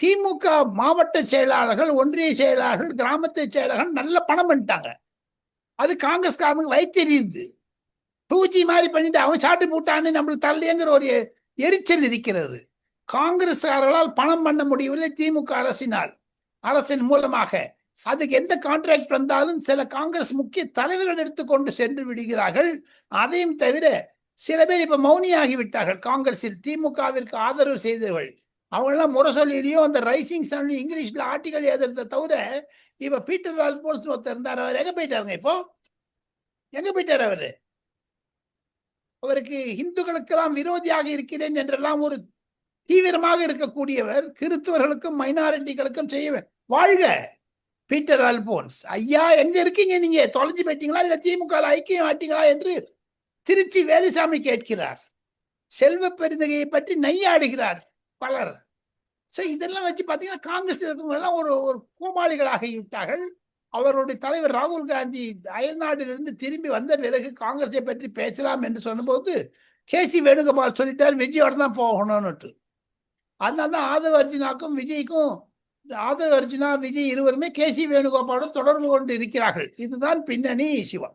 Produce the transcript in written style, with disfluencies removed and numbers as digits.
திமுக மாவட்ட செயலாளர்கள், ஒன்றிய செயலாளர்கள், கிராமத்து செயலாளர்கள் நல்ல பணம் பண்ணிட்டாங்க. அது காங்கிரஸ்காரனுக்கு வயிற்றெரியுது. 2G மாதிரி பண்ணிட்டு அவன் சாட்டு போட்டான்னு நம்மளுக்கு தள்ளியங்கிற ஒரு எரிச்சல் இருக்கிறது. காங்கிரஸ்காரர்களால் பணம் பண்ண முடியவில்லை திமுக அரசின் மூலமாக. அதுக்கு எந்த கான்ட்ராக்ட் வந்தாலும் சில காங்கிரஸ் முக்கிய தலைவர்கள் எடுத்துக்கொண்டு சென்று விடுகிறார்கள். அதையும் தவிர சில பேர் இப்ப மௌனியாகி விட்டார்கள். காங்கிரஸில் திமுகவிற்கு ஆதரவு செய்தவர்கள் அவங்கெல்லாம் முரசொலியிலையும் அந்த ரைசிங் சன் இங்கிலீஷ்ல ஆர்டிகல் எழுதுறத தவிர இப்ப பீட்டர் ஆல்போன்ஸ் ஒருத்தர் இருந்தார். அவர் எங்க போயிட்டாருங்க? இப்போ எங்க போயிட்டார் அவரு? அவருக்கு இந்துக்களுக்கெல்லாம் விரோதியாக இருக்கிறேன் என்றெல்லாம் ஒரு தீவிரமாக இருக்கக்கூடியவர். கிறிஸ்தவர்களுக்கும் மைனாரிட்டிகளுக்கும் செய்ய வாழ்க பீட்டர் அல்போன்ஸ் ஐயா. எங்க இருக்கீங்க? நீங்க தொலைஞ்சு போயிட்டீங்களா இல்ல திமுக ஐக்கியம் ஆட்டீங்களா என்று திருச்சி வேலுசாமி கேட்கிறார். செல்வ பெருந்தகையை பற்றி நையாடுகிறார் பலர். இதெல்லாம் வச்சு பாத்தீங்கன்னா காங்கிரஸ் இருக்கவங்க எல்லாம் ஒரு ஒரு கோமாளிகளாக விட்டார்கள். அவருடைய தலைவர் ராகுல் காந்தி அயல்நாட்டிலிருந்து திரும்பி வந்த பிறகு காங்கிரஸை பற்றி பேசலாம் என்று சொன்னபோது கேசி வேணுகோபால் சொல்லிட்டார் விஜயோட தான் போகணும்னு. அதனால தான் ஆதவ அர்ஜுனாக்கும் விஜய்க்கும், ஆதவ அர்ஜுனா விஜய் இருவருமே கேசி வேணுகோபாலுடன் தொடர்பு கொண்டு இருக்கிறார்கள். இதுதான் பின்னணி. சிவா.